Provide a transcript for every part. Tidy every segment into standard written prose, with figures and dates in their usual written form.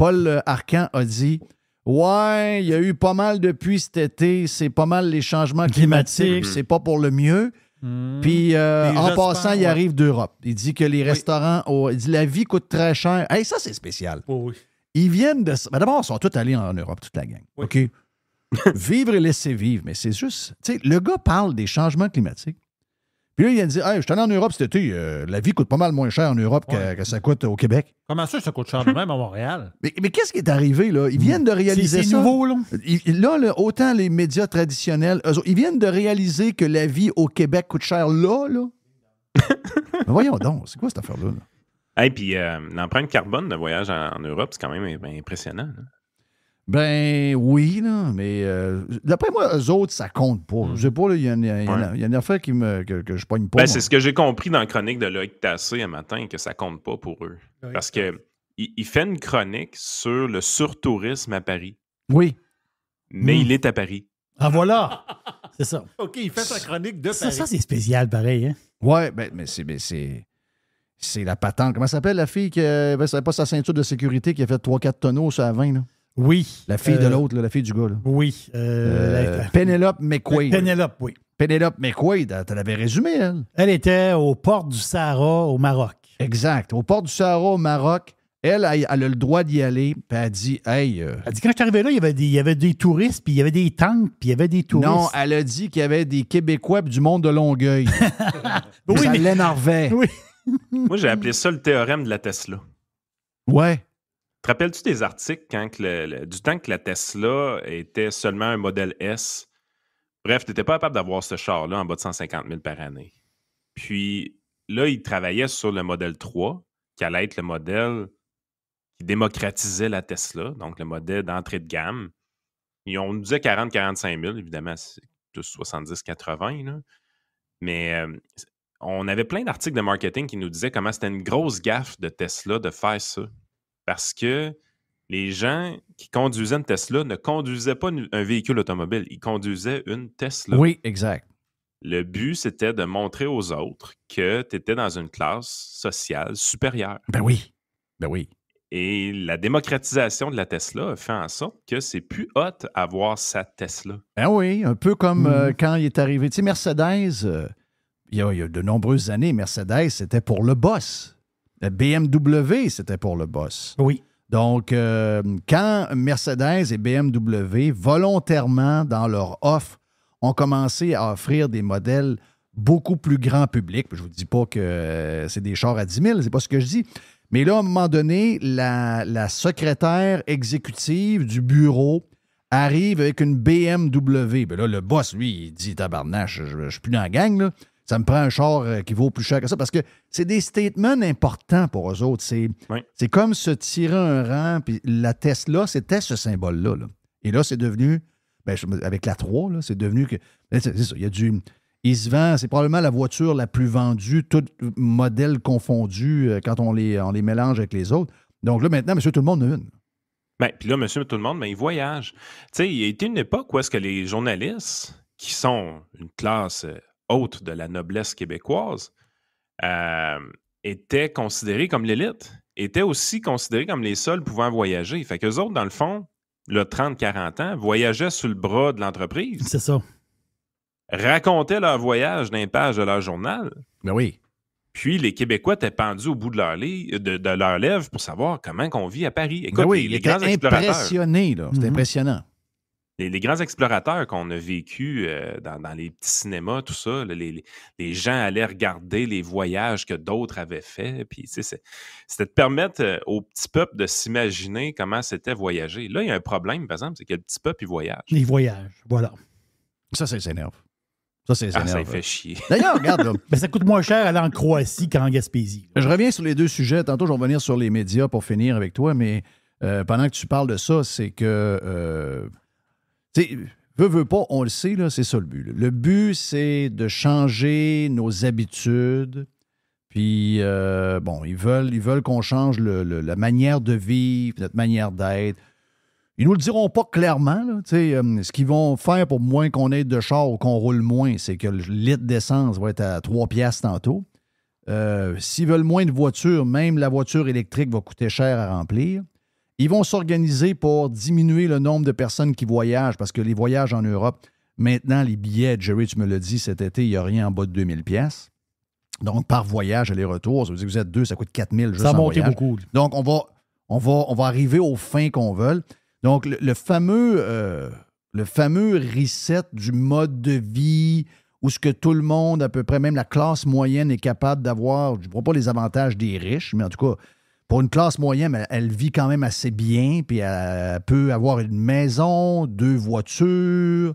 Paul Arcan a dit « Ouais, il y a eu pas mal depuis cet été, c'est pas mal les changements climatiques, c'est pas pour le mieux. » Puis, en passant, il arrive d'Europe. Il dit que les restaurants, il dit la vie coûte très cher. Hey, ça, c'est spécial. Oui. Ils viennent de... Ben, d'abord, ils sont tous allés en Europe, toute la gang. Oui. OK? Vivre et laisser vivre. Mais c'est juste... Tu sais, le gars parle des changements climatiques. Puis là, il a dit, hey, je suis allé en Europe cet été, la vie coûte pas mal moins cher en Europe que ça coûte au Québec. Comment ça coûte cher de même à Montréal? Mais qu'est-ce qui est arrivé, là? Ils viennent de réaliser c'est ça. nouveau, là. Là, autant les médias traditionnels, ils viennent de réaliser que la vie au Québec coûte cher là. Mais voyons donc, c'est quoi cette affaire-là? Là? Hey, puis l'empreinte carbone de voyage en Europe, c'est quand même impressionnant. Là. Ben oui, là, mais d'après moi, eux autres, ça compte pas. Je sais pas, il y a une affaire que je pogne pas. Ben, c'est ce que j'ai compris dans la chronique de Loïc Tassé un matin, que ça compte pas pour eux. Oui. Parce que il fait une chronique sur le surtourisme à Paris. Oui. Mais il est à Paris. Ah, voilà! C'est ça. OK, il fait sa chronique de Paris. Ça, c'est spécial, pareil. Hein? Ouais, mais c'est la patente. Comment s'appelle la fille qui n'avait pas sa ceinture de sécurité qui a fait 3-4 tonneaux sur la 20, là? Oui. La fille de l'autre, la fille du gars. Là. Oui. Penelope McQuaid. Penelope McQuaid, tu l'avais résumé, elle. Elle était aux portes du Sahara au Maroc. Exact. Aux portes du Sahara au Maroc. Elle a le droit d'y aller. Puis elle dit, hey... Elle dit, quand je suis arrivé là, il y avait des touristes, puis il y avait des tanks, puis il y avait des touristes. Non, elle a dit qu'il y avait des Québécois puis du monde de Longueuil. Ça l'énervait. Oui. Moi, j'ai appelé ça le théorème de la Tesla. Ouais. Te rappelles-tu des articles du temps que la Tesla était seulement un modèle S? Bref, tu n'étais pas capable d'avoir ce char-là en bas de 150 000 par année. Puis là, ils travaillaient sur le modèle 3, qui allait être le modèle qui démocratisait la Tesla, donc le modèle d'entrée de gamme. Et on nous disait 40-45 000, évidemment, c'est tous 70-80 000. Mais on avait plein d'articles de marketing qui nous disaient comment c'était une grosse gaffe de Tesla de faire ça. Parce que les gens qui conduisaient une Tesla ne conduisaient pas un véhicule automobile, ils conduisaient une Tesla. Oui, exact. Le but, c'était de montrer aux autres que tu étais dans une classe sociale supérieure. Ben oui. Ben oui. Et la démocratisation de la Tesla a fait en sorte que c'est plus hot avoir sa Tesla. Ben oui, un peu comme quand il est arrivé. Tu sais, Mercedes, il y a de nombreuses années, Mercedes, c'était pour le boss. BMW, c'était pour le boss. Oui. Donc, quand Mercedes et BMW, volontairement, dans leur offre, ont commencé à offrir des modèles beaucoup plus grand public, je ne vous dis pas que c'est des chars à 10 000, c'est pas ce que je dis, mais là, à un moment donné, la secrétaire exécutive du bureau arrive avec une BMW. Ben là, le boss, lui, il dit « Tabarnache, je ne suis plus dans la gang, là. Ça me prend un char qui vaut plus cher que ça. » Parce que c'est des statements importants pour eux autres. C'est comme se tirer un rang. Puis la Tesla, c'était ce symbole-là. Là. Et là, c'est devenu, avec la 3, là, c'est devenu que. C'est ça, il y a il se vend, c'est probablement la voiture la plus vendue, tout modèle confondu, quand on les mélange avec les autres. Donc là, maintenant, monsieur, tout le monde en a une. Puis là, monsieur, tout le monde, il voyage. Tu sais, il y a été une époque où est-ce que les journalistes, qui sont une classe haute de la noblesse québécoise, étaient considérés comme l'élite, étaient aussi considérés comme les seuls pouvant voyager. Fait qu'eux autres, dans le fond, le 30-40 ans, voyageaient sur le bras de l'entreprise. C'est ça. Racontaient leur voyage dans les pages de leur journal. Ben oui. Puis les Québécois étaient pendus au bout de leurs lèvres pour savoir comment on vit à Paris. Écoute, oui, les grands explorateurs. Impressionné, là. C'était impressionnant. Les grands explorateurs qu'on a vécus dans les petits cinémas, tout ça, les gens allaient regarder les voyages que d'autres avaient faits. Puis, c'était de permettre au petit peuple de s'imaginer comment c'était voyager. Là, il y a un problème, par exemple, c'est que le petit peuple, il voyage. Il voyage, voilà. Ça s'énerve. Ça fait chier. D'ailleurs, regarde, là. Mais ça coûte moins cher aller en Croatie qu'en Gaspésie. Je reviens sur les deux sujets. Tantôt, je vais revenir sur les médias pour finir avec toi, mais pendant que tu parles de ça, c'est que... tu sais, veux pas, on le sait, là, c'est ça le but. Là. Le but, c'est de changer nos habitudes. Puis, ils veulent qu'on change la manière de vivre, notre manière d'être. Ils nous le diront pas clairement. Là, ce qu'ils vont faire pour moins qu'on ait de char ou qu'on roule moins, c'est que le litre d'essence va être à 3 piastres tantôt. S'ils veulent moins de voitures, même la voiture électrique va coûter cher à remplir. Ils vont s'organiser pour diminuer le nombre de personnes qui voyagent parce que les voyages en Europe, maintenant, les billets, Jerry, tu me l'as dit, cet été, il n'y a rien en bas de 2000 pièces. Donc, par voyage, aller-retour, ça veut dire que vous êtes deux, ça coûte 4000 juste en voyage. Ça a monté beaucoup. Donc, on va arriver aux fins qu'on veut. Donc, le fameux reset du mode de vie où ce que tout le monde, à peu près, même la classe moyenne est capable d'avoir, je ne vois pas les avantages des riches, mais en tout cas, pour une classe moyenne, elle vit quand même assez bien, puis elle peut avoir une maison, 2 voitures,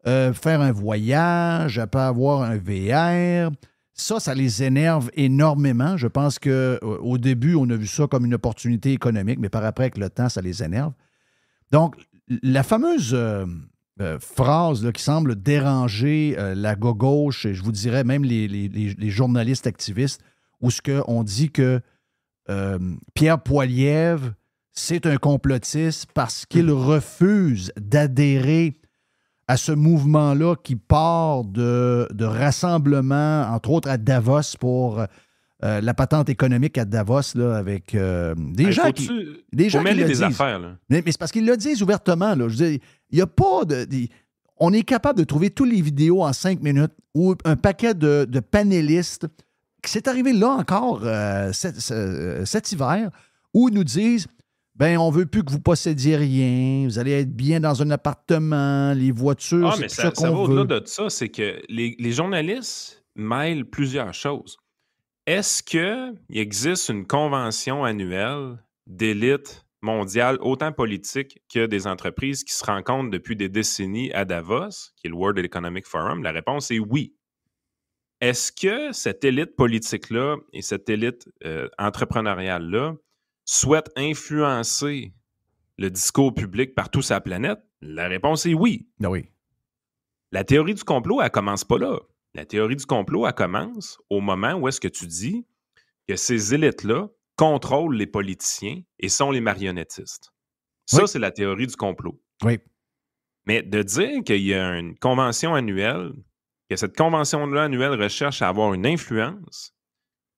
faire un voyage, elle peut avoir un VR. Ça les énerve énormément. Je pense qu'au début, on a vu ça comme une opportunité économique, mais par après, avec le temps, ça les énerve. Donc, la fameuse phrase là, qui semble déranger la gauche, et je vous dirais même les journalistes activistes, où on dit que Pierre Poilievre, c'est un complotiste parce qu'il refuse d'adhérer à ce mouvement-là qui part de rassemblements, entre autres à Davos, pour la patente économique à Davos, là, avec des gens qui mêler le des disent. affaires. Là. Mais c'est parce qu'ils le disent ouvertement. Là. Je veux dire, il n'y a pas on est capable de trouver toutes les vidéos en 5 minutes ou un paquet de panélistes. C'est arrivé là encore cet hiver où ils nous disent ben, on veut plus que vous possédiez rien, vous allez être bien dans un appartement, les voitures, mais ça va au-delà de ça, c'est que les journalistes mêlent plusieurs choses. Est-ce qu'il existe une convention annuelle d'élite mondiale, autant politique que des entreprises qui se rencontrent depuis des décennies à Davos, qui est le World Economic Forum? La réponse est oui. Est-ce que cette élite politique-là et cette élite entrepreneuriale-là souhaite influencer le discours public partout sur la planète? La réponse est oui. Oui. La théorie du complot, elle commence pas là. La théorie du complot, elle commence au moment où est-ce que tu dis que ces élites-là contrôlent les politiciens et sont les marionnettistes. Ça, c'est la théorie du complot. Oui. Mais de dire qu'il y a une convention annuelle, que cette convention-là annuelle recherche à avoir une influence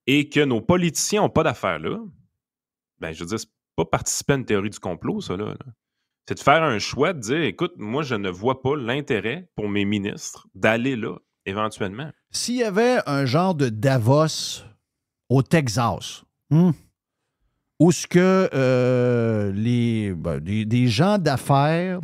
et que nos politiciens n'ont pas d'affaires là, ben, je veux dire, c'est pas participer à une théorie du complot, ça, là. C'est de faire un choix, de dire, écoute, moi, je ne vois pas l'intérêt pour mes ministres d'aller là, éventuellement. S'il y avait un genre de Davos au Texas, où ce que des gens d'affaires,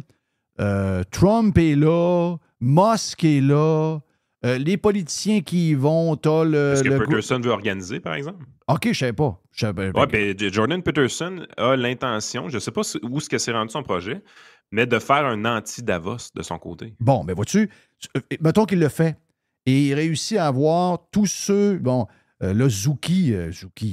Trump est là, Musk est là, les politiciens qui y vont, t'as Est-ce que Peterson veut organiser, par exemple? OK, je ne sais pas. Jordan Peterson a l'intention, je ne sais pas où est-ce que c'est rendu son projet, mais de faire un anti-Davos de son côté. Bon, ben vois-tu, mettons qu'il le fait. Et il réussit à avoir tous ceux... Bon, là, Zuki,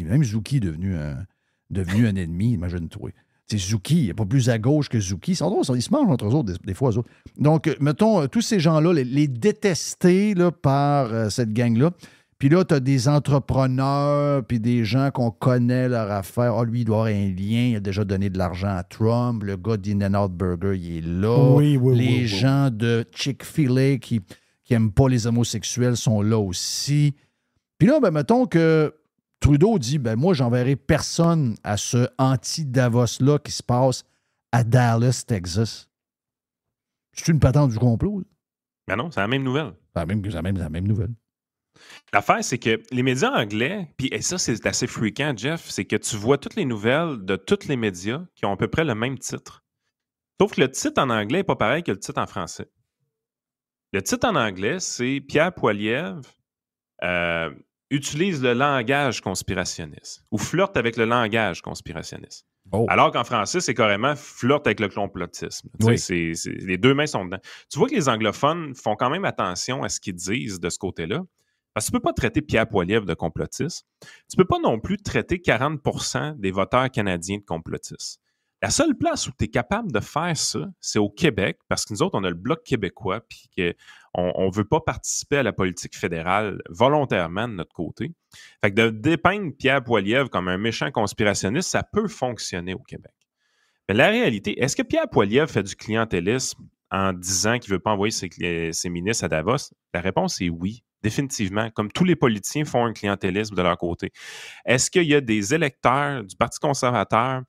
même Zuki est devenu un ennemi, imagine-toi. C'est Zuki, il n'est pas plus à gauche que Zuki. Ils se mangent entre eux autres, des fois, eux autres. Donc, mettons, tous ces gens-là, les détestés là, par cette gang-là. Puis là, tu as des entrepreneurs, puis des gens qu'on connaît leur affaire. Ah, lui, il doit avoir un lien, il a déjà donné de l'argent à Trump. Le gars d'In-N-Out Burger, il est là. Les gens de Chick-fil-A qui n'aiment pas les homosexuels sont là aussi. Puis là, ben, mettons que Trudeau dit, ben moi, j'enverrai personne à ce anti-Davos-là qui se passe à Dallas, Texas. C'est une patente du complot? Ben non, c'est la même nouvelle. C'est la même nouvelle. L'affaire, c'est que les médias anglais, puis ça, c'est assez fréquent, Jeff, c'est que tu vois toutes les nouvelles de tous les médias qui ont à peu près le même titre. Sauf que le titre en anglais n'est pas pareil que le titre en français. Le titre en anglais, c'est Pierre Poilievre utilise le langage conspirationniste ou flirte avec le langage conspirationniste. Oh. Alors qu'en français, c'est carrément flirte avec le complotisme. Oui. Les deux mains sont dedans. Tu vois que les anglophones font quand même attention à ce qu'ils disent de ce côté-là. Parce que tu ne peux pas traiter Pierre Poilievre de complotiste. Tu ne peux pas non plus traiter 40% des voteurs canadiens de complotistes. La seule place où tu es capable de faire ça, c'est au Québec, parce que nous autres, on a le Bloc québécois, puis qu'on ne veut pas participer à la politique fédérale volontairement de notre côté. Fait que de dépeindre Pierre Poilievre comme un méchant conspirationniste, ça peut fonctionner au Québec. Mais la réalité, est-ce que Pierre Poilievre fait du clientélisme en disant qu'il ne veut pas envoyer ses ministres à Davos? La réponse est oui, définitivement. Comme tous les politiciens font un clientélisme de leur côté. Est-ce qu'il y a des électeurs du Parti conservateur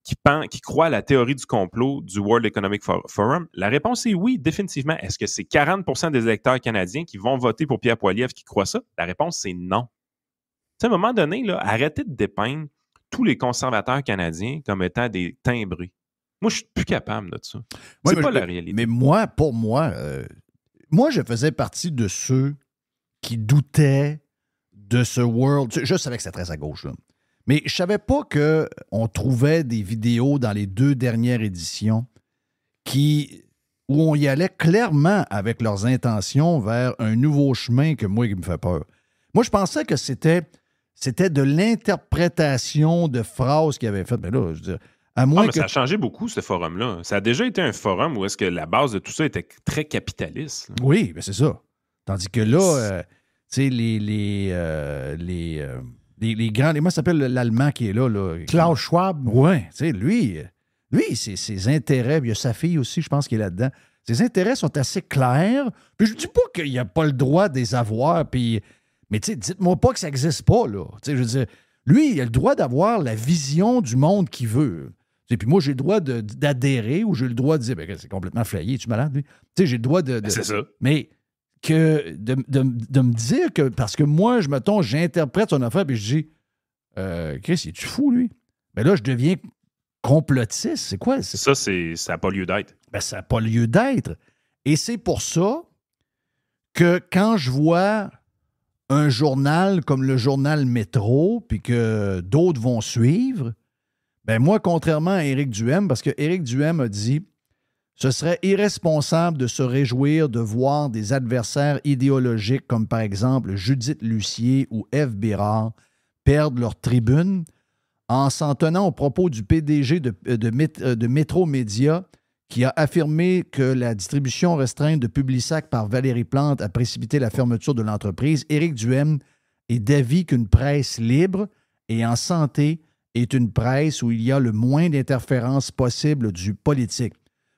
qui croient à la théorie du complot du World Economic Forum? La réponse est oui, définitivement. Est-ce que c'est 40% des électeurs canadiens qui vont voter pour Pierre Poilievre qui croient ça? La réponse, c'est non. À un moment donné, là, arrêtez de dépeindre tous les conservateurs canadiens comme étant des timbrés. Moi, je suis plus capable de ça. C'est pas la réalité. Mais pour moi, je faisais partie de ceux qui doutaient de ce World. Je savais que c'était très à gauche, là. Mais je savais pas qu'on trouvait des vidéos dans les 2 dernières éditions où on y allait clairement avec leurs intentions vers un nouveau chemin qui me fait peur. Moi, je pensais que c'était de l'interprétation de phrases qu'ils avaient faites. Mais là, je veux dire, à moins que... ça a changé beaucoup, ce forum-là. Ça a déjà été un forum où est-ce que la base de tout ça était très capitaliste. Là. Oui, ben c'est ça. Tandis que là, tu sais, les grands... Moi, ça s'appelle l'Allemand qui est là. Klaus Schwab. Oui, tu sais, lui, ses intérêts, il y a sa fille aussi, je pense, qui est là-dedans. Ses intérêts sont assez clairs. Puis je ne dis pas qu'il n'y a pas le droit de les avoir, puis... Mais tu sais, dites-moi pas que ça n'existe pas, là. Tu sais, je veux dire, lui, il a le droit d'avoir la vision du monde qu'il veut. Puis moi, j'ai le droit d'adhérer ou j'ai le droit de dire, ben, c'est complètement flayé, tu es malade, lui? Tu sais, j'ai le droit de... C'est ça. Mais de me dire que... Parce que moi, j'interprète son affaire puis je dis, Chris, es-tu fou, lui? Mais là, je deviens complotiste. C'est quoi? Ça n'a pas lieu d'être. Ben, ça n'a pas lieu d'être. Et c'est pour ça que quand je vois un journal comme le journal Métro, puis que d'autres vont suivre, ben moi, contrairement à Éric Duhem, parce que Éric Duhem a dit « Ce serait irresponsable de se réjouir de voir des adversaires idéologiques comme par exemple Judith Lucier ou Ève Bérard perdre leur tribune en s'en tenant aux propos du PDG de Métro Média qui a affirmé que la distribution restreinte de Publisac par Valérie Plante a précipité la fermeture de l'entreprise. Éric Duhem est d'avis qu'une presse libre et en santé est une presse où il y a le moins d'interférences possible du politique.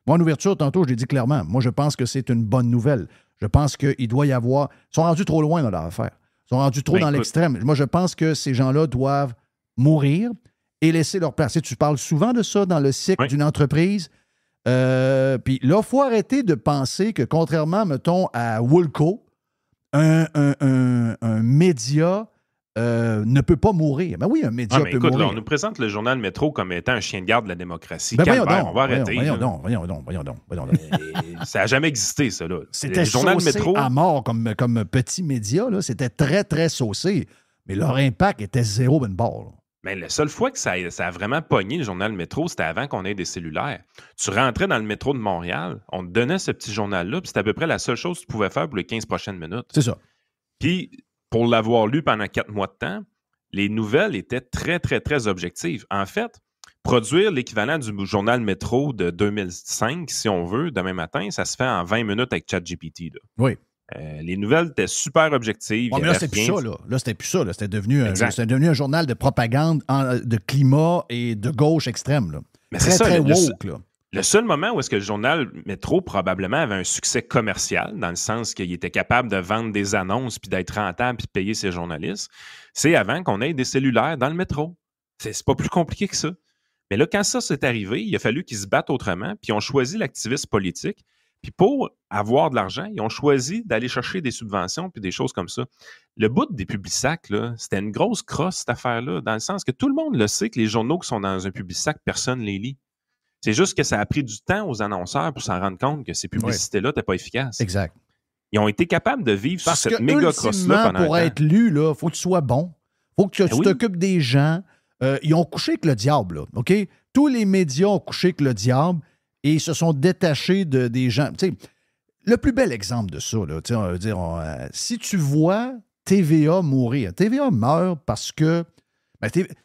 Moi, en ouverture, tantôt, je l'ai dit clairement, moi, je pense que c'est une bonne nouvelle. Je pense qu'il doit y avoir... Ils sont rendus trop loin dans leur affaire. Ils sont rendus trop dans l'extrême. Moi, je pense que ces gens-là doivent mourir et laisser leur place. Tu parles souvent de ça dans le cycle d'une entreprise. Puis là, il faut arrêter de penser que, contrairement, mettons, à Woolco, un média ne peut pas mourir. Ben oui, un média peut mourir. Là, on nous présente le journal Métro comme étant un chien de garde de la démocratie. Ben on va arrêter. Voyons donc. Ça n'a jamais existé, ça. Là. C'était saucé à mort comme petit média. Là. C'était très, très saucé. Mais leur impact était zéro ben bord. Mais la seule fois que ça a vraiment pogné le journal Métro, c'était avant qu'on ait des cellulaires. Tu rentrais dans le métro de Montréal, on te donnait ce petit journal-là, puis c'était à peu près la seule chose que tu pouvais faire pour les 15 prochaines minutes. C'est ça. Puis, pour l'avoir lu pendant 4 mois de temps, les nouvelles étaient très, très, très objectives. En fait, produire l'équivalent du journal Métro de 2005, si on veut, demain matin, ça se fait en 20 minutes avec ChatGPT. Là. Oui. Les nouvelles étaient super objectives. Mais là, c'était plus ça. Là, c'était plus ça. Là. C'était devenu un journal de propagande de climat et de gauche extrême. Là. Mais très, c'est ça, très woke. Le seul moment où est-ce que le journal Métro probablement avait un succès commercial, dans le sens qu'il était capable de vendre des annonces, puis d'être rentable, puis de payer ses journalistes, c'est avant qu'on ait des cellulaires dans le métro. C'est pas plus compliqué que ça. Mais là, quand ça s'est arrivé, il a fallu qu'ils se battent autrement, puis ils ont choisi l'activisme politique. Puis pour avoir de l'argent, ils ont choisi d'aller chercher des subventions puis des choses comme ça. Le bout des Publisac, là, c'était une grosse crosse, cette affaire-là, dans le sens que tout le monde le sait que les journaux qui sont dans un Publisac, personne ne les lit. C'est juste que ça a pris du temps aux annonceurs pour s'en rendre compte que ces publicités-là n'étaient pas efficaces. Exact. Ils ont été capables de vivre sur cette méga crosse-là pendant pour être lu, il faut que tu sois bon. Il faut que tu t'occupes des gens. Ils ont couché avec le diable, là, OK? Tous les médias ont couché avec le diable. Et ils se sont détachés des gens. Tu sais, le plus bel exemple de ça, là, on va dire, si tu vois TVA mourir, TVA meurt parce que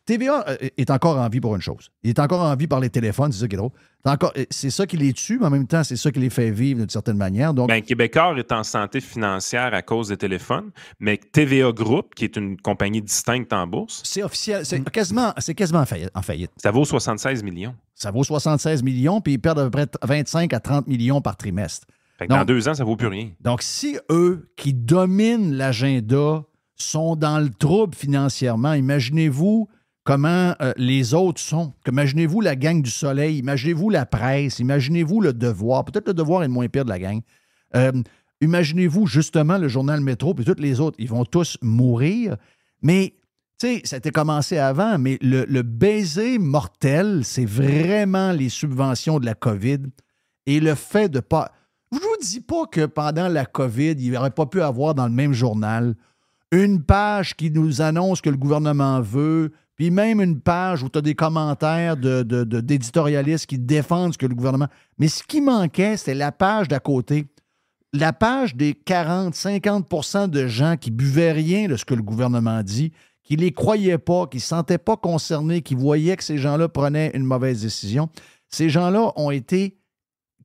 TVA est encore en vie pour une chose. Il est encore en vie par les téléphones, c'est ça qui est drôle. C'est ça qui les tue, mais en même temps, c'est ça qui les fait vivre d'une certaine manière. Donc, Québécois est en santé financière à cause des téléphones, mais TVA Group, qui est une compagnie distincte en bourse... C'est officiel, c'est quasiment en faillite. Ça vaut 76 millions. Ça vaut 76 millions, puis ils perdent à peu près 25 à 30 millions par trimestre. Fait que dans 2 ans, ça vaut plus rien. Donc, si eux, qui dominent l'agenda, sont dans le trouble financièrement, imaginez-vous comment les autres sont. Imaginez-vous la gang du Soleil, imaginez-vous la presse, imaginez-vous le Devoir. Peut-être le Devoir est le moins pire de la gang. Imaginez-vous justement le journal Métro, puis tous les autres, ils vont tous mourir. Mais, tu sais, ça a été commencé avant, mais le baiser mortel, c'est vraiment les subventions de la COVID et le fait de pas... Je ne vous dis pas que pendant la COVID, il n'aurait pas pu avoir dans le même journal une page qui nous annonce que le gouvernement veut, puis même une page où tu as des commentaires d'éditorialistes qui défendent ce que le gouvernement... Mais ce qui manquait, c'était la page d'à côté. La page des 40-50% de gens qui buvaient rien de ce que le gouvernement dit, qui ne les croyaient pas, qui ne se sentaient pas concernés, qui voyaient que ces gens-là prenaient une mauvaise décision. Ces gens-là ont été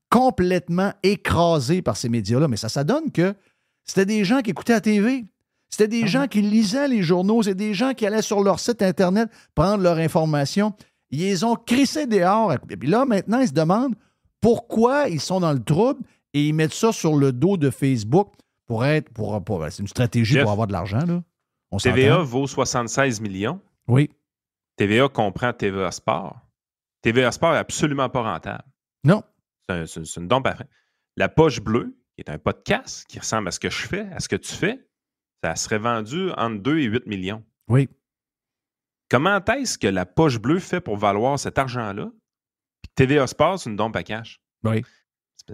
complètement écrasés par ces médias-là. Mais ça donne que c'était des gens qui écoutaient la TV. C'était des gens qui lisaient les journaux. C'est des gens qui allaient sur leur site Internet prendre leur information. Ils les ont crissés dehors. Et puis là, maintenant, ils se demandent pourquoi ils sont dans le trouble et ils mettent ça sur le dos de Facebook c'est une stratégie Jeff, pour avoir de l'argent, là. On TVA s'entend? vaut 76 millions. Oui. TVA comprend TVA Sport. TVA Sport n'est absolument pas rentable. Non. C'est une dompe à fin. La Poche Bleue, qui est un podcast qui ressemble à ce que je fais, à ce que tu fais, ça serait vendu entre 2 et 8 millions. Oui. Comment est-ce que la Poche Bleue fait pour valoir cet argent-là? Puis TVA Sport, c'est une dompe à cash. Oui.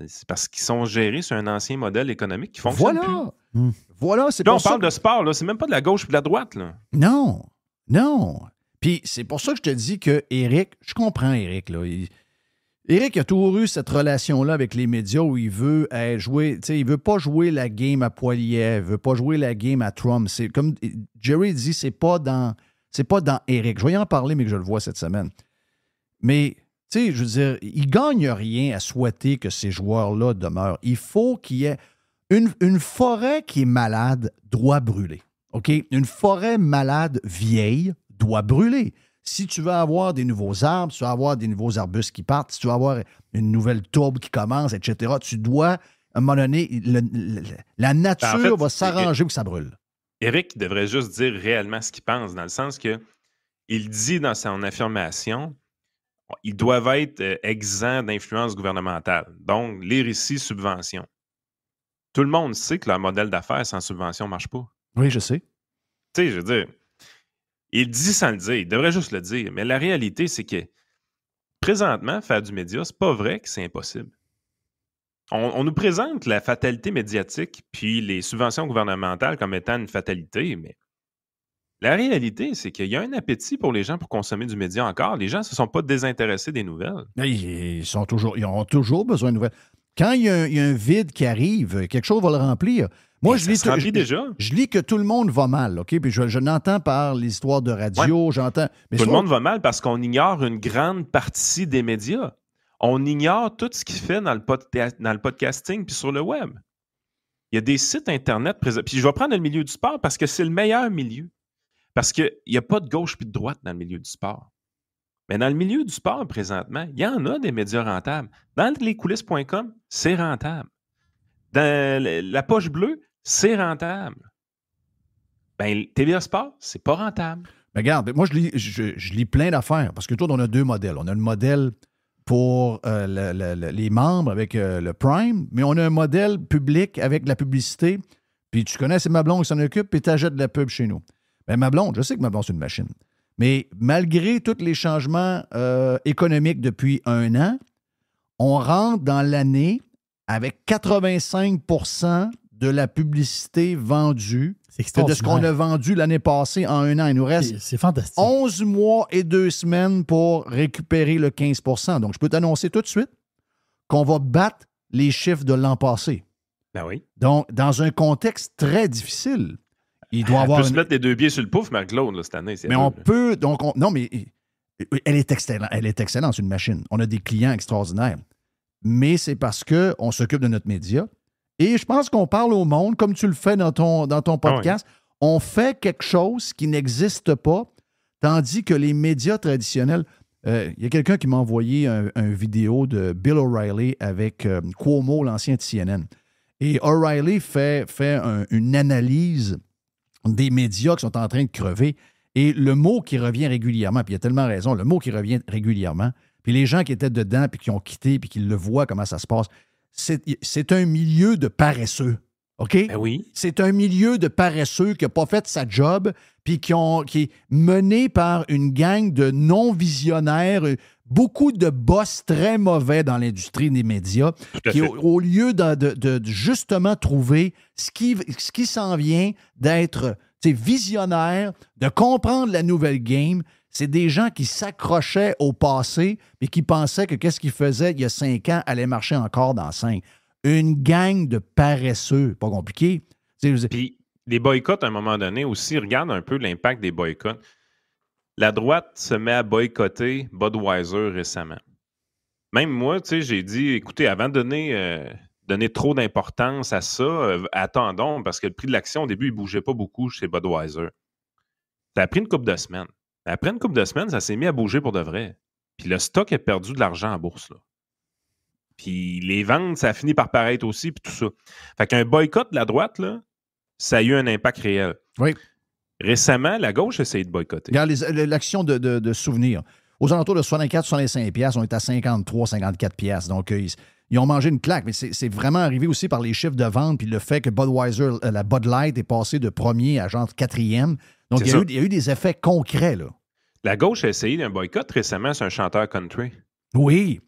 C'est parce qu'ils sont gérés sur un ancien modèle économique qui fonctionne plus. Voilà, c'est Là, pour on ça. parle de sport, là. C'est même pas de la gauche et de la droite, là. Non. Puis c'est pour ça que je te dis que Éric, je comprends Éric, là. Éric a toujours eu cette relation-là avec les médias où il veut jouer, tu sais, il veut pas jouer la game à Poilievre, il veut pas jouer la game à Trump. C'est comme Jerry dit, c'est pas dans Éric. Je vais y en parler, mais que je le vois cette semaine. Mais, tu sais, je veux dire, il gagne rien à souhaiter que ces joueurs-là demeurent. Il faut qu'il y ait une forêt qui est malade doit brûler. OK? Une forêt malade vieille doit brûler. Si tu veux avoir des nouveaux arbres, si tu veux avoir des nouveaux arbustes qui partent, si tu veux avoir une nouvelle tourbe qui commence, etc., tu dois, à un moment donné, la nature va s'arranger pour que ça brûle. Éric devrait juste dire réellement ce qu'il pense, dans le sens que il dit dans son affirmation ils doivent être exempts d'influence gouvernementale. Donc, les récits subventions. Tout le monde sait que leur modèle d'affaires sans subvention ne marche pas. Oui, je sais. Tu sais, je veux dire, il dit sans le dire, il devrait juste le dire. Mais la réalité, c'est que présentement, faire du média, c'est pas vrai que c'est impossible. On nous présente la fatalité médiatique puis les subventions gouvernementales comme étant une fatalité, mais la réalité, c'est qu'il y a un appétit pour les gens pour consommer du média encore. Les gens ne se sont pas désintéressés des nouvelles. Ils ont toujours besoin de nouvelles. Quand il y a un vide qui arrive, quelque chose va le remplir. Moi, je lis que tout le monde va mal, OK? Puis je n'entends par les histoires de radio, j'entends... Mais tout le monde va mal parce qu'on ignore une grande partie des médias. On ignore tout ce qui se fait dans le podcasting puis sur le web. Il y a des sites Internet présents. Puis je vais prendre le milieu du sport parce que c'est le meilleur milieu. Parce qu'il n'y a pas de gauche puis de droite dans le milieu du sport. Mais dans le milieu du sport, présentement, il y en a des médias rentables. Dans lescoulisses.com, c'est rentable. Dans la Poche Bleue, c'est rentable. Ben, TVA Sport, c'est pas rentable. Mais regarde, moi, je lis plein d'affaires parce que toi, on a deux modèles. On a le modèle pour les membres avec le Prime, mais on a un modèle public avec la publicité. Puis tu connais, c'est ma blonde qui s'en occupe, puis tu achètes de la pub chez nous. Ben, ma blonde, je sais que ma blonde, c'est une machine. Mais malgré tous les changements économiques depuis 1 an, on rentre dans l'année avec 85% de la publicité vendue. C'est de ce qu'on a vendu l'année passée en 1 an. Il nous reste c'est fantastique. 11 mois et 2 semaines pour récupérer le 15%. Donc, je peux t'annoncer tout de suite qu'on va battre les chiffres de l'an passé. Ben oui. Donc, dans un contexte très difficile, il doit avoir... On peut se mettre les deux pieds sur le pouf, Marc-Claude, cette année. Mais on peut... Non, mais elle est excellente. Elle est excellente, c'est une machine. On a des clients extraordinaires. Mais c'est parce qu'on s'occupe de notre média. Et je pense qu'on parle au monde, comme tu le fais dans ton podcast. Ah oui. On fait quelque chose qui n'existe pas, tandis que les médias traditionnels... Il y a quelqu'un qui m'a envoyé un vidéo de Bill O'Reilly avec Cuomo, l'ancien de CNN. Et O'Reilly fait une analyse des médias qui sont en train de crever. Et le mot qui revient régulièrement, puis il a tellement raison, le mot qui revient régulièrement, puis les gens qui étaient dedans, puis qui ont quitté, puis qui le voient, comment ça se passe, c'est un milieu de paresseux. OK? Ben oui. C'est un milieu de paresseux qui n'a pas fait sa job, puis qui est mené par une gang de non-visionnaires, beaucoup de boss très mauvais dans l'industrie des médias, qui, au lieu de justement trouver ce qui s'en vient d'être visionnaire, de comprendre la nouvelle game, c'est des gens qui s'accrochaient au passé et qui pensaient que qu'est-ce qu'ils faisaient il y a 5 ans allait marcher encore dans 5. Une gang de paresseux. Pas compliqué. Puis les boycotts, à un moment donné aussi, regarde un peu l'impact des boycotts. La droite se met à boycotter Budweiser récemment. Même moi, tu sais, j'ai dit, écoutez, avant de donner trop d'importance à ça, attendons, parce que le prix de l'action, au début, il ne bougeait pas beaucoup chez Budweiser. Ça a pris une couple de semaines. Après une couple de semaines, ça s'est mis à bouger pour de vrai. Puis le stock a perdu de l'argent en bourse, là. Puis les ventes, ça a fini par paraître aussi, puis tout ça. Fait qu'un boycott de la droite, là, ça a eu un impact réel. Oui. Récemment, la gauche a essayé de boycotter. Regarde, l'action de souvenirs. Aux alentours de 64-65$, on est à 53-54$. Donc, ils ont mangé une claque. Mais c'est vraiment arrivé aussi par les chiffres de vente puis le fait que Budweiser, la Bud Light, est passé de premier à genre 4e. Donc, il y a eu des effets concrets, là. La gauche a essayé d'un boycott récemment sur un chanteur country. Oui.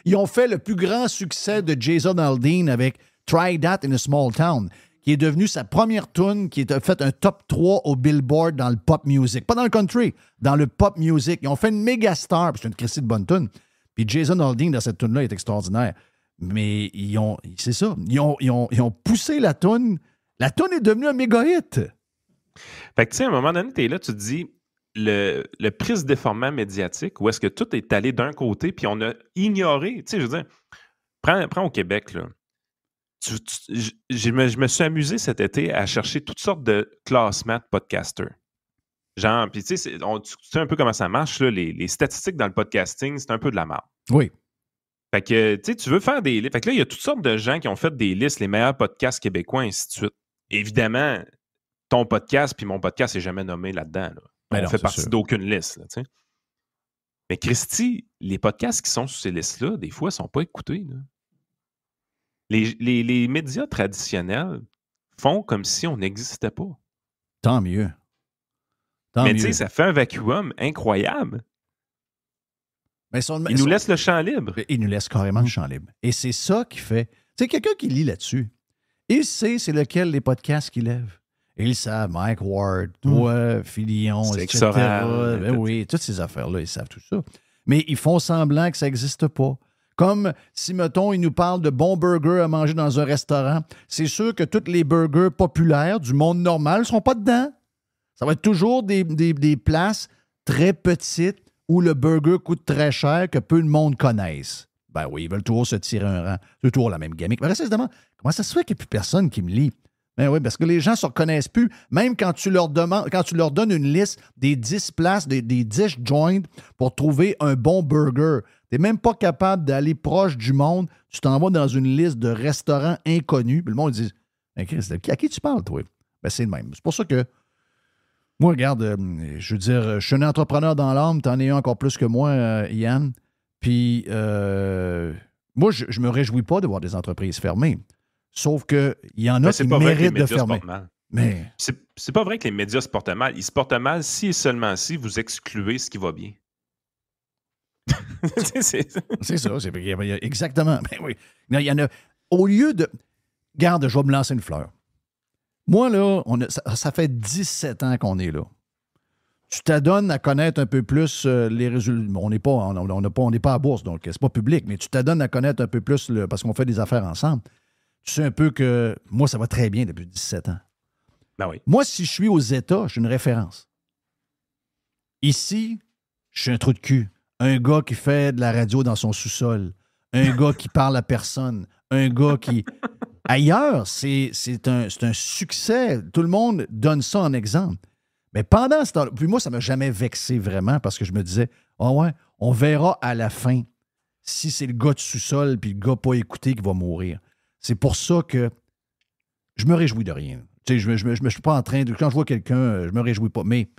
Ils ont fait le plus grand succès de Jason Aldean avec Try That in a Small Town, qui est devenu sa première tune, qui a fait un top 3 au Billboard dans le pop music. Pas dans le country, dans le pop music. Ils ont fait une méga star, puis c'est une Christie de bonne tune. Puis Jason Aldean, dans cette tune-là, est extraordinaire. Mais c'est ça, ils ont poussé la tune. La tune est devenue un méga hit. Fait que, tu sais, à un moment donné, tu es là, tu te dis, le prise déformant médiatique, où est-ce que tout est allé d'un côté, puis on a ignoré, tu sais, je veux dire, prends au Québec, là. Je me suis amusé cet été à chercher toutes sortes de classements de podcasters. Genre, puis tu sais, tu sais un peu comment ça marche, là, les statistiques dans le podcasting, c'est un peu de la merde. Oui. Fait que, tu sais, tu veux faire des listes. Fait que là, il y a toutes sortes de gens qui ont fait des listes, les meilleurs podcasts québécois, ainsi de suite. Évidemment, ton podcast puis mon podcast n'est jamais nommé là-dedans. Là. On fait partie d'aucune liste, là, tu sais. Mais Christy, les podcasts qui sont sur ces listes-là, des fois, ne sont pas écoutés, là. Les médias traditionnels font comme si on n'existait pas. Tant mieux. Mais tu sais, ça fait un vacuum incroyable. Mais ils nous laissent le champ libre. Ils nous laissent carrément le champ libre. Et c'est ça qui fait... Tu sais, quelqu'un qui lit là-dessus, il sait c'est lequel les podcasts qu'il lève. Ils savent, Mike Ward, toi, Filion, etc. Ben oui, toutes ces affaires-là, ils savent tout ça. Mais ils font semblant que ça n'existe pas. Comme si, mettons, ils nous parlent de bons burgers à manger dans un restaurant. C'est sûr que tous les burgers populaires du monde normal ne seront pas dedans. Ça va être toujours des places très petites où le burger coûte très cher que peu de monde connaisse. Ben oui, ils veulent toujours se tirer un rang. C'est toujours la même gamique. Mais récemment, comment ça se fait qu'il n'y a plus personne qui me lit? Ben oui, parce que les gens ne se reconnaissent plus. Même quand tu leur donnes une liste des 10 places, des 10 joints pour trouver un bon burger, tu n'es même pas capable d'aller proche du monde. Tu t'en vas dans une liste de restaurants inconnus. Puis le monde dit ben Chris, à qui tu parles, toi? Ben c'est le même. C'est pour ça que moi, regarde, je veux dire, je suis un entrepreneur dans l'âme, tu en es un encore plus que moi, Yann. Puis moi, je me réjouis pas de voir des entreprises fermées. Sauf qu'il y en a qui méritent de fermer. Mais c'est pas vrai que les médias se portent mal. Ils se portent mal si et seulement si vous excluez ce qui va bien. c'est ça. Exactement. Ben oui. Il y en a. Au lieu de. Garde, je vais me lancer une fleur. Moi, là, ça fait 17 ans qu'on est là. Tu t'adonnes à connaître un peu plus les résultats. On n'est pas à bourse, donc c'est pas public, mais tu t'adonnes à connaître un peu plus parce qu'on fait des affaires ensemble. Tu sais un peu que moi, ça va très bien depuis 17 ans. Ben oui. Moi, si je suis aux États, je suis une référence. Ici, je suis un trou de cul. Un gars qui fait de la radio dans son sous-sol. Un gars qui parle à personne. Un gars qui... Ailleurs, c'est un succès. Tout le monde donne ça en exemple. Mais pendant ce temps-là... Puis moi, ça ne m'a jamais vexé vraiment parce que je me disais, ouais, on verra à la fin si c'est le gars de sous-sol puis le gars pas écouté qui va mourir. C'est pour ça que je me réjouis de rien. Tu sais, je ne suis pas en train de... Quand je vois quelqu'un, je me réjouis pas. Mais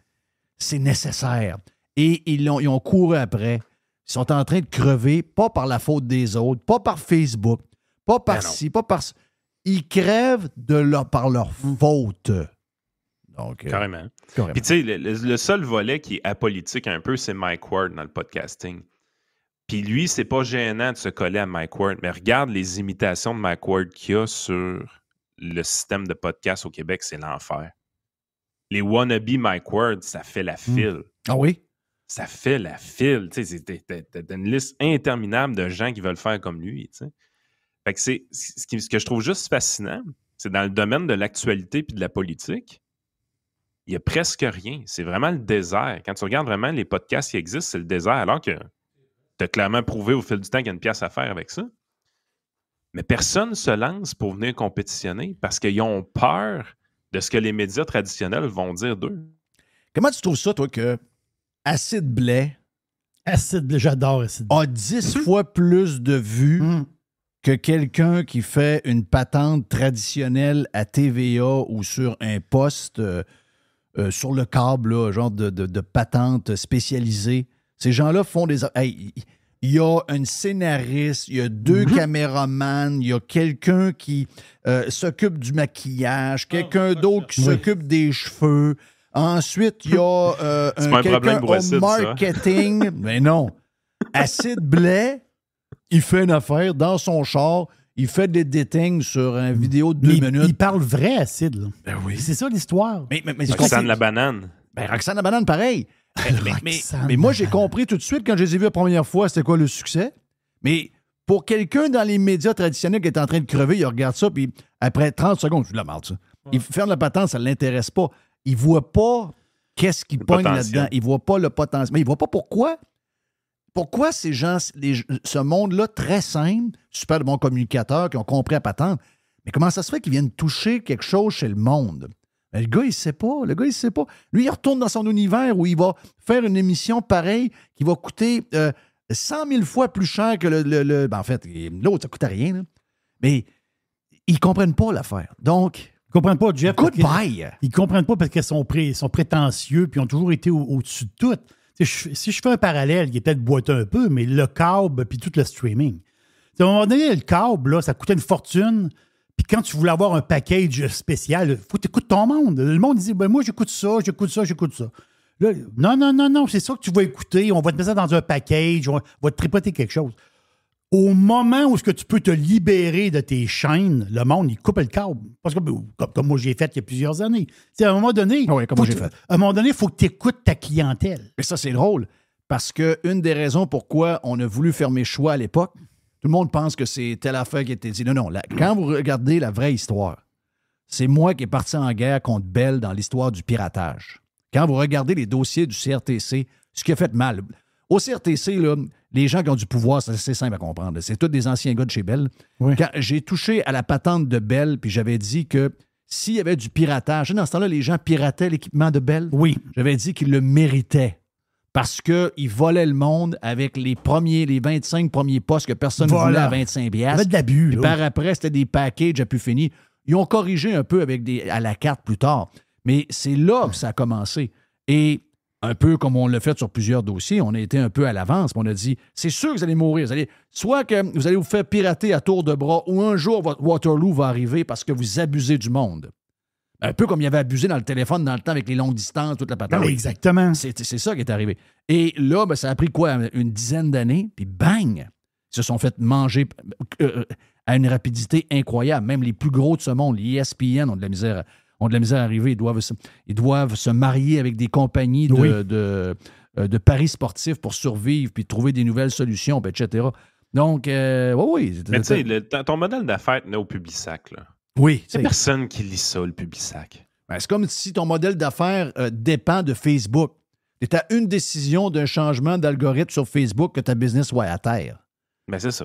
c'est nécessaire. Et ils ont couru après. Ils sont en train de crever, pas par la faute des autres, pas par Facebook, pas par ci, pas par... Ils crèvent par leur faute. Donc, carrément. Puis tu sais, le seul volet qui est apolitique un peu, c'est Mike Ward dans le podcasting. Puis lui, c'est pas gênant de se coller à Mike Ward, mais regarde les imitations de Mike Ward qu'il y a sur le système de podcast au Québec, c'est l'enfer. Les wannabe Mike Ward, ça fait la file. Ah oui? Ça fait la file. Tu sais, t'as une liste interminable de gens qui veulent faire comme lui. Tu sais. Fait que ce que je trouve juste fascinant, c'est dans le domaine de l'actualité puis de la politique, il n'y a presque rien. C'est vraiment le désert. Quand tu regardes vraiment les podcasts qui existent, c'est le désert, alors que tu as clairement prouvé au fil du temps qu'il y a une pièce à faire avec ça. Mais personne ne se lance pour venir compétitionner parce qu'ils ont peur de ce que les médias traditionnels vont dire d'eux. Comment tu trouves ça, toi, que Acide Blais j'adore Acide Blais. A 10 fois plus de vues que quelqu'un qui fait une patente traditionnelle à TVA ou sur un poste sur le câble, là, genre de patente spécialisée. Ces gens-là font des... Hey, il y a un scénariste, il y a 2 caméramans, il y a quelqu'un qui s'occupe du maquillage, quelqu'un d'autre qui s'occupe des cheveux. Ensuite, il y a quelqu'un au marketing. Mais non. Acide Blais, il fait une affaire dans son char, il fait des dating sur une vidéo de 2 minutes. Il parle vrai, Acide. Là. Ben oui. C'est ça l'histoire. Mais Roxane la banane. Ben, Roxane la banane, pareil. Mais moi, j'ai compris tout de suite quand je les ai vus la première fois, c'était quoi le succès. Mais pour quelqu'un dans les médias traditionnels qui est en train de crever, il regarde ça, puis après 30 secondes, je dis la merde, ça. Il ferme la patente, ça ne l'intéresse pas. Il ne voit pas qu'est-ce qui pogne là-dedans. Il ne voit pas le potentiel. Mais il ne voit pas pourquoi. Pourquoi ces gens, ce monde-là, très simple, super de bons communicateurs qui ont compris la patente, mais comment ça se fait qu'ils viennent toucher quelque chose chez le monde? Ben, le gars, il ne sait pas. Lui, il retourne dans son univers où il va faire une émission pareille qui va coûter 100 000 fois plus cher que ben, en fait, l'autre, ça ne coûte rien. Là. Mais ils ne comprennent pas l'affaire. Donc... Ils ne comprennent pas, Jeff. Goodbye! Ils ne comprennent pas parce qu'ils sont prétentieux puis ils ont toujours été au-dessus de tout. Si je fais un parallèle, qui est peut-être boiteux un peu, mais le câble puis tout le streaming. À un moment donné, le câble, là, ça coûtait une fortune. Puis quand tu voulais avoir un package spécial, il faut que tu écoutes ton monde. Le monde dit, ben moi, j'écoute ça. Là, non, c'est ça que tu vas écouter. On va te mettre ça dans un package. On va te tripoter quelque chose. Au moment où tu peux te libérer de tes chaînes, le monde, il coupe le câble. Parce que, comme moi, j'ai fait il y a plusieurs années. À un moment donné, il faut que tu écoutes ta clientèle. Mais ça, c'est drôle. Parce qu'une des raisons pourquoi on a voulu faire mes choix à l'époque, tout le monde pense que c'est telle affaire qui a été dit. Non. Quand vous regardez la vraie histoire, c'est moi qui ai parti en guerre contre Bell dans l'histoire du piratage. Quand vous regardez les dossiers du CRTC, ce qui a fait mal. Au CRTC, là, les gens qui ont du pouvoir, c'est assez simple à comprendre. C'est tous des anciens gars de chez Bell. Oui. Quand j'ai touché à la patente de Bell, puis j'avais dit que s'il y avait du piratage, dans ce temps-là, les gens pirataient l'équipement de Bell. Oui. J'avais dit qu'ils le méritaient. Parce qu'ils volaient le monde avec les 25 premiers postes que personne ne voulait à 25$. Il y avait de l'abus. Puis par après, c'était des packages à plus fini. Ils ont corrigé un peu avec à la carte plus tard. Mais c'est là que ça a commencé. Et un peu comme on l'a fait sur plusieurs dossiers, on a été un peu à l'avance. On a dit, c'est sûr que vous allez mourir. Soit que vous allez vous faire pirater à tour de bras ou un jour, votre Waterloo va arriver parce que vous abusez du monde. Un peu comme il y avait abusé dans le téléphone dans le temps avec les longues distances, toute la patente. Oui, exactement. C'est ça qui est arrivé. Et là, ça a pris quoi? Une dizaine d'années, puis bang! Ils se sont fait manger à une rapidité incroyable. Même les plus gros de ce monde, les ESPN ont de la misère à arriver. Ils doivent se marier avec des compagnies de paris sportifs pour survivre, puis trouver des nouvelles solutions, etc. Donc, oui. Mais tu sais, ton modèle d'affaires tenait au Publisac, là. Oui. Il n'y a personne qui lit ça, le Publisac. Ben, c'est comme si ton modèle d'affaires dépend de Facebook. Tu as une décision d'un changement d'algorithme sur Facebook que ta business soit à terre. Ben, c'est ça.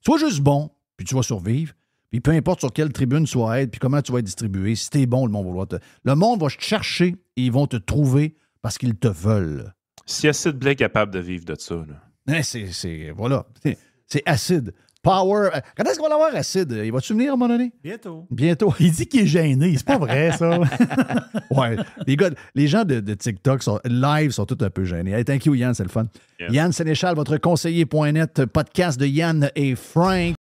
Sois juste bon, puis tu vas survivre. Puis peu importe sur quelle tribune tu vas être, puis comment tu vas être distribué, si t'es bon, le monde va vouloir Le monde va te chercher et ils vont te trouver parce qu'ils te veulent. Si Acide Blais est capable de vivre de ça, là. Voilà. C'est Acide. Power. Quand est-ce qu'on va l'avoir, Acide? Il va-tu venir à un moment donné? Bientôt. Bientôt. Il dit qu'il est gêné. C'est pas vrai, ça. Ouais. Les gens de TikTok live sont tous un peu gênés. Hey, thank you, Yann, c'est le fun. Yes. Yann Sénéchal, votre conseiller.net, podcast de Yann et Frank.